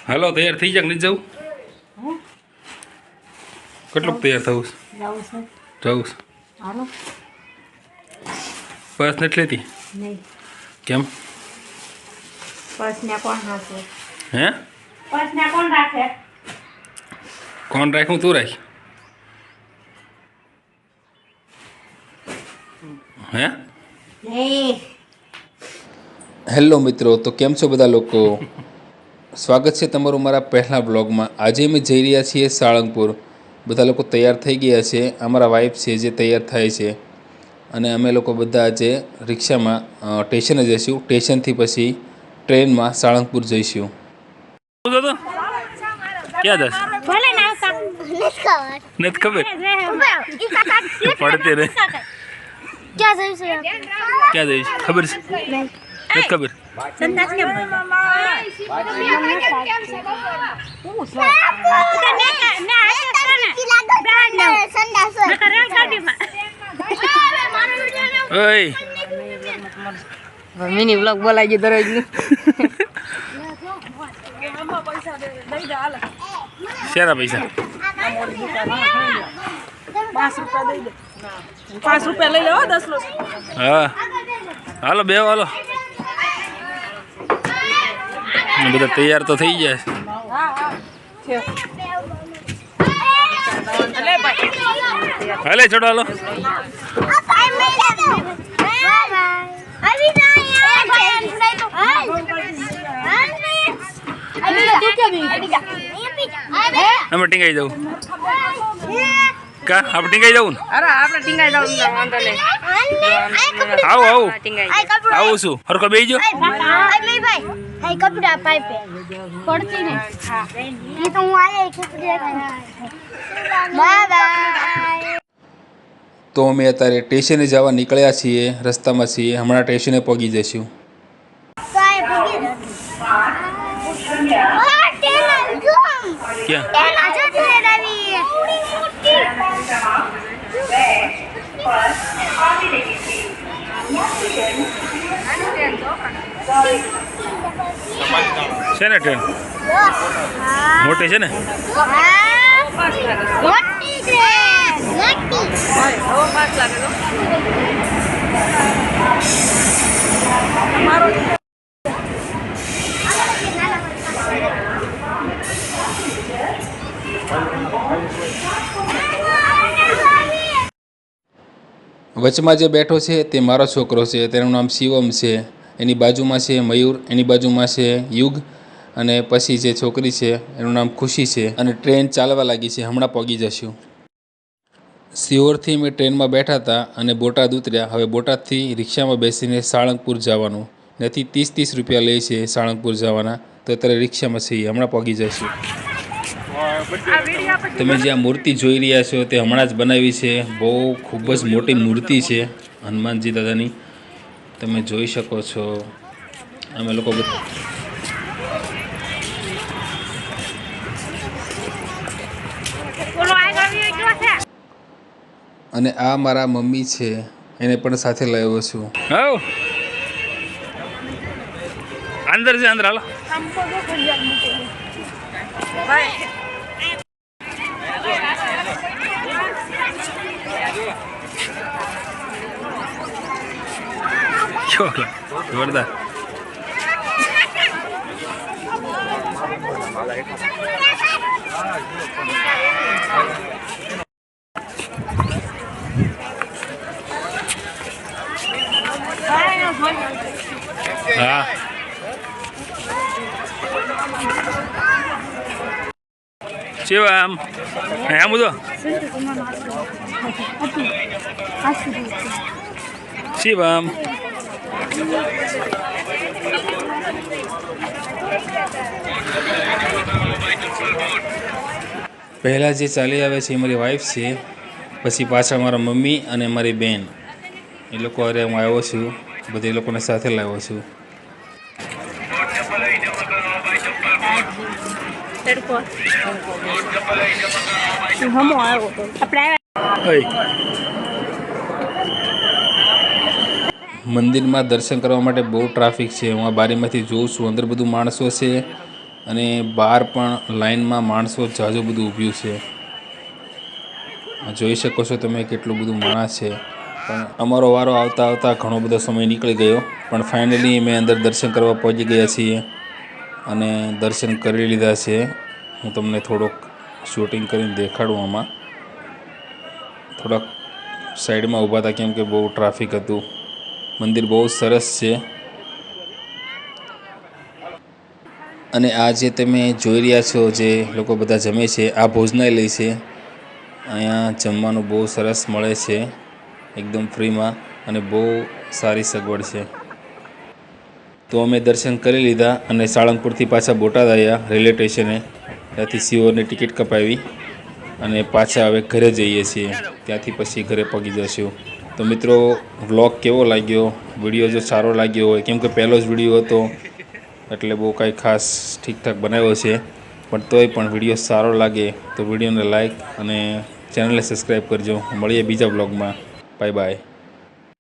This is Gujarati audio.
હાલો તૈયાર થઈ જા નહીં જવું કેટલું તૈયાર થવું જવું બસ નથી લેતી કેમ હે કોણ રાખું તું રાખ હે હેલો મિત્રો તો કેમ છો બધા લોકો સ્વાગત છે તમારું મારા પહેલા બ્લોગમાં આજે અમે જઈ રહ્યા છીએ સાળંગપુર બધા લોકો તૈયાર થઈ ગયા છે અમારા વાઈફ છે જે તૈયાર થાય છે અને અમે લોકો બધા આજે રિક્ષામાં સ્ટેશને જઈશું સ્ટેશનથી પછી ટ્રેનમાં સાળંગપુર જઈશું ક્યાં જશ નથી ખબર પડતે ને ક્યાં જઈશ ખબર છે નથી ખબર સંદાસ કેમ મિની બ્લોગ બોલાઈ ગયો દરરોજ શેના પૈસા 5 રૂપિયા લઈ લો 10 લો હા હાલો બે હાલો બધા તૈયાર તો થઈ ગયા હાલે ચડો હાલો અમે ટીંગાઈ જવું કા આપણે ટીંગાઈ જવું ને અરે આપણે ટીંગાઈ જવું વાંધો નહીં આવું આવું શું હરકો બેહી જો કપડા પાઇપે પડતી ને એ તો હું આયા કપડા બાય તો અમે અત્યારે સ્ટેશને જવા નીકળ્યા છીએ રસ્તામાં છીએ હમણાં સ્ટેશને પહોંચી જઈશું છે ને ટ્રેન મોટી છે ને વચમાં જે બેઠો છે તે મારો છોકરો છે તેનું નામ શિવમ છે એની બાજુમાં છે મયુર એની બાજુમાં છે યુગ અને પછી જે છોકરી છે એનું નામ ખુશી છે અને ટ્રેન ચાલવા લાગી છે હમણાં પહોંચી જશું સિહોરથી અમે ટ્રેનમાં બેઠા હતા અને બોટાદ ઉતર્યા હવે બોટાદથી રિક્ષામાં બેસીને સાળંગપુર જવાનું નથી 30 રૂપિયા લે છે સાળંગપુર જવાના તો અત્યારે રિક્ષામાં છીએ હમણાં પહોંચી જશું તમે જે આ મૂર્તિ જોઈ રહ્યા છો તે હમણાં જ બનાવી છે બહુ ખૂબ જ મોટી મૂર્તિ છે હનુમાનજી દાદાની તમે જોઈ શકો છો અમે લોકો અને આ મારા મમ્મી છે એને પણ સાથે લાવ્યો છું અંદર છે અંદર હાલો જોરદાર હા કેવા આમ આમ બધો શિવામ પહેલાં જે ચાલી આવે છે એ મારી વાઈફ છે પછી પાછળ મારા મમ્મી અને મારી બેન એ લોકો અરે હું આવ્યો છું બધી લોકોને સાથે લાવ્યો છું મંદિરમાં દર્શન કરવા માટે બહુ ટ્રાફિક છે હું આ બારીમાંથી જોઉં છું અંદર બધું માણસો છે અને બહાર પણ લાઇનમાં માણસો ઝાઝું બધું ઊભ્યું છે. જોઈ શકો છો તમે કેટલું બધું માણસ છે. પણ અમારો વારો આવતા આવતા ઘણો બધો સમય નીકળી ગયો. પણ ફાઇનલી અમે અંદર દર્શન કરવા પહોંચી ગયા છીએ અને દર્શન કરી લીધા છે. હું તમને થોડોક શૂટિંગ કરીને દેખાડું. આમાં થોડાક સાઈડમાં ઊભા હતા કેમ કે બહુ ટ્રાફિક હતું. મંદિર બહુ સરસ છે. અને આ જે તમે જોઈ રહ્યા છો જે લોકો બધા જમે છે આ ભોજનાલય છે. અહીંયા જમવાનું બહુ સરસ મળે છે એકદમ ફ્રીમાં અને બહુ સારી સગવડ છે. તો અમે દર્શન કરી લીધા અને સાળંગપુરથી પાછા બોટાદ આવ્યા રેલવે સ્ટેશને. ત્યાંથી સિહોરની ટિકિટ કપાવી અને પાછા હવે ઘરે જઈએ છીએ. ત્યાંથી પછી ઘરે પગી જશું. તો મિત્રો વ્લોગ કેવો લાગ્યો? વિડીયો જો સારો લાગ્યો હોય, કેમ કે પહેલો જ વિડીયો હતો એટલે બહુ કાંઈ ખાસ ઠીકઠાક બનાવ્યો છે, પણ તોય પણ વિડીયો સારો લાગે તો વિડીયોને લાઈક અને ચેનલને સબસ્ક્રાઈબ કરજો. મળીએ બીજા વ્લોગમાં. Bye bye.